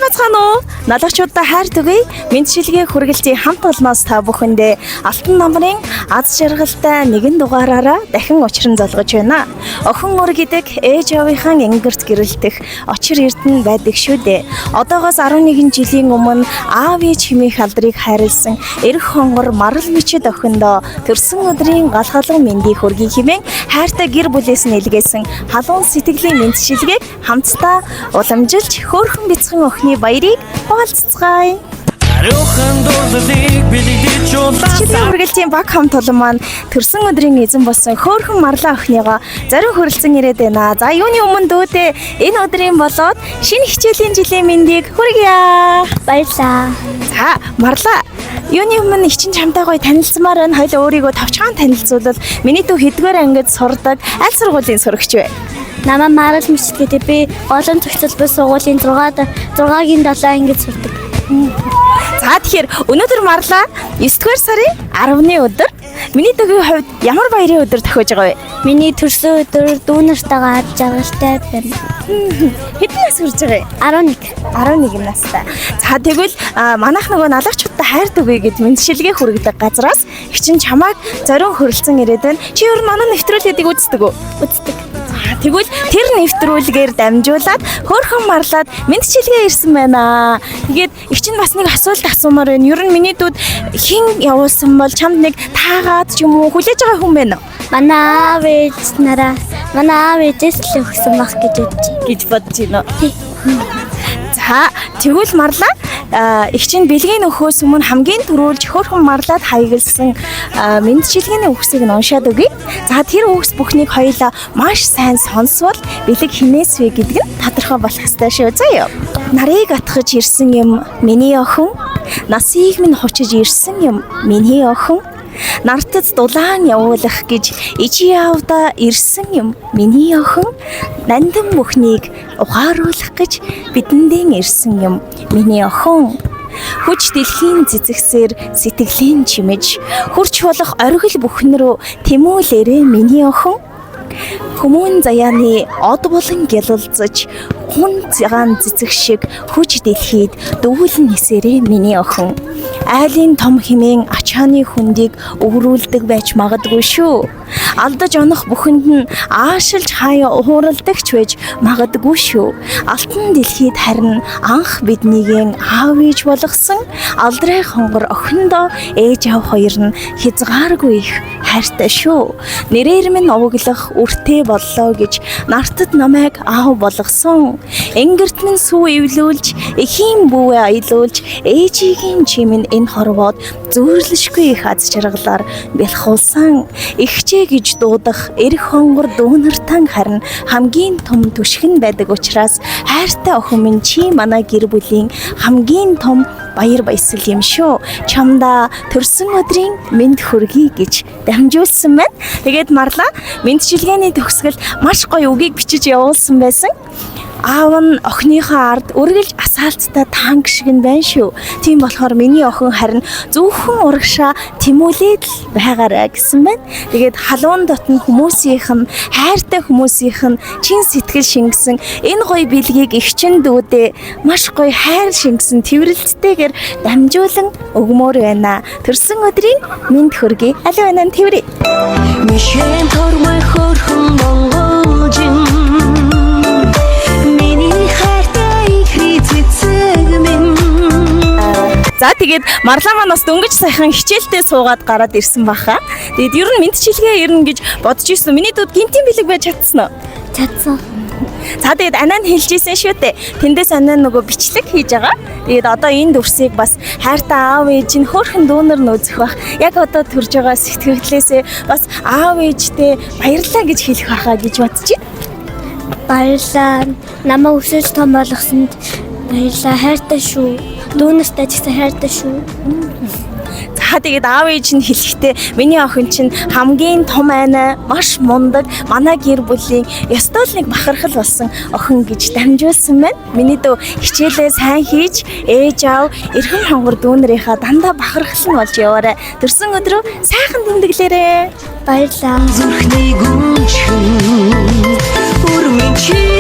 Сайн бацгаана уу? Налагчуудаа хайр түгэе. Мэдчилгээ хүргэлцээ хамт олноос та бүхэндээ Алтан намрын аз жаргалтай нэгэн дугаараараа дахин учран залгаж байна. Охин өр гэдэг ээж авийнхаа энгэрт гэрэлтэх очир эрдэнэ байдаг шүү дээ. Одоогоос 11 жилийн өмнө аав ээж хэмээх алдрыг хайрлсан эрх хонгор марал мичид охиндоо төрсөн өдрийн галгалан мэндийг хүргэе хэмээн хайртай гэр бүлээс нэлгээсэн халуун сэтгэлийн мэдчилгээг хамтдаа уламжилж хөөрхөн бяцхан охины баярыг хуваалцгаая. Чилийн үргэлжийн баг хамт олон маань төрсөн өдрийн эзэн болсон хөөрхөн марлаа охиныгоо зарим хүрэлцэн ирээд байна. За юуны өмнө дүүдээ энэ өдрийн болоод шинэ хичээлийн жилийн мэндийг хүргье. Баярлаа. За марлаа. Юуны өмнө ичин чамтай гоё танилцмаар байна. Хоёул өөрийгөө товчхон танилцуулбал миний дүү хэдгээр ангид сурдаг аль сургуулийн сурагч вэ? Намаа Марал Мичид гэдэг би олон төгсөлбөр сургуулийн 6-гийн 7 ангид сурдаг. За тэгэхээр өнөөдөр марлаа 9-р сарын 10-ны өдөр миний дүүгийн хувьд ямар баярын өдөр тохиож байгаа вэ? Миний төрсөн өдөр дүү нартайгаа ад жаргалтай байна. Хэдэн нас хүрч байгаа вэ? 11 настай. За тэгвэл манайх нөгөө налагчуудтай хайр түгэе гэд мэдшилгээ хүргэдэг газраас хичин чамайг зориун хөрөлцөн ирээд байна. Чи өөр манай нэвтрүүлгийг үздэг үү? Үздэг. Тэгвэл тэр нэвтрүүлгээр дамжуулаад хөөрхөн марлаад мэдчилгээ ирсэн байна. Тэгээд их чинь бас нэг асуулт асуумаар байна. Ер нь миний дүүд хэн явуулсан бол чамд нэг таагаад ч юм уу хүлээж байгаа хүн байна уу? Манай аав ээжээс л өгсөн баг гэж бодож байна. За тэгвэл марлаа их чинь бэлгийн нөхөөс өмнө хамгийн түрүүлж хөөрхөн марлаад хаягалсан мэдчилгээний үгсийг нь уншаад өгье. За тэр үгс бүхнийг хоёулаа маш сайн сонсвол бэлэг хинээс вэ гэдг нь тодорхой болох ёстой шүү. Заяа. Нарыг атгаж ирсэн юм миний охин, насыг минь хучиж ирсэн юм миний охин. Нартад дулаан явуулах гэж ичи явда ирсэн юм миний охин. Нандин бүхнийг ухааруулах гэж бидэндээ ирсэн юм миний охин. Хүч дэлхийн цэцэгсээр сэтгэлийн чимэж хурч болох оргил бүхэн рүү тэмүүлээрээ миний охин. Хүмүүн заяаны од болон гялалзаж хүн цагаан цэцэг шиг хүч дэлхийд дүүлэн нисэрээ миний охин. Айлын том хэмээн ачааны хүндийг өврүүлдэг байж магадгүй шүү. Алдаж онох бүхэнд нь аашилж хаяа ууралдагч байж магадгүй шүү. Алтан дэлхийд харин анх биднийгэн аав ээж болгосон алдрай хонгор охиндоо ээж аав хоёр нь хязгааргүй их хайртай шүү. Нэрээр минь овоглох үртэй боллоо гэж нартад намайг аав болгосон. Энгэрт минь сүү эвлүүлж эхийн бүүвэ аялуулж ээжигийн чимэн энэ хорвоод зөөрлөшгүй их аз жаргалаар бэлхуулсан. Игчээ гэж дуудах эрх хонгор дүүнартан харин хамгийн том түшгэн байдаг учраас хайртай охин минь чи манай гэр бүлийн хамгийн том баяр баясгал юм шүү. Чамда төрсөн өдрийн мэнд хүргэе гэж дамжуулсан байна. Тэгээд марлаа мэдчилгээний төгсгөл маш гоё үгийг бичиж явуулсан байсан. Аав нь охиныхоо ард үргэлж асаалттай танк шиг нь байна шүү. Тийм болохоор миний охин харин зөвхөн урагшаа тэмүүлээд л байгаарай гэсэн байна. Тэгээд халуун дотн хүмүүсийнх нь хайртай хүмүүсийнх нь чин сэтгэл шингэсэн энэ гоё бэлгийг ихчин дүүдээ маш гоё хайр шингэсэн тэрвэрлэлтэйгээр дамжуулан өгмөр байна. Төрсөн өдрийн мэнд хүргэе. Аль байна нь тэрвэрээ. Мишэн тормой хөөрхөн монголжин За тэгээд марлаа маань бас дөнгөж сайхан хичээлдээ суугаад гараад ирсэн баха. Тэгээд ер нь мэдчилгээ ирнэ гэж бодож ирсэн. Миний дүүд гинтийн бэлэг байж чадсан уу? Чадсан. За тэгээд анаа нь хэлж ийсэн шүү дээ. Тэндээс анаа нөгөө бичлэг хийж байгаа. Тэгээд одоо энэ дүрсийг бас хайртай аав ээж нь хөөрхөн дүүнер нөөцөх бах. Яг одоо төрж байгаа сэтгэлээсээ бас аав ээжтэй баярлалаа гэж хэлэх байхаа гэж бодож байна. Баярлалаа. Намаа өсөж том болгосонд баярлалаа. Хайртай шүү. Дүүнэртэй ч гэсэн хайртай шүү. За тэгээд аав ээж нь хэлэхдээ миний охин чинь хамгийн том айнаа, маш мундаг, манай гэр бүлийн ёстой л нэг бахархал болсон охин гэж дамжуулсан байна. Миний дөө хичээлээ сайн хийж, ээж аав, эрхэм хонгор дүүнэрийнхаа дандаа бахархал нь болж яваарай. Төрсөн өдрөө сайхан тэмдэглээрэй. Баярлалаа. Зүрхний гүнчэн, үрмэн чи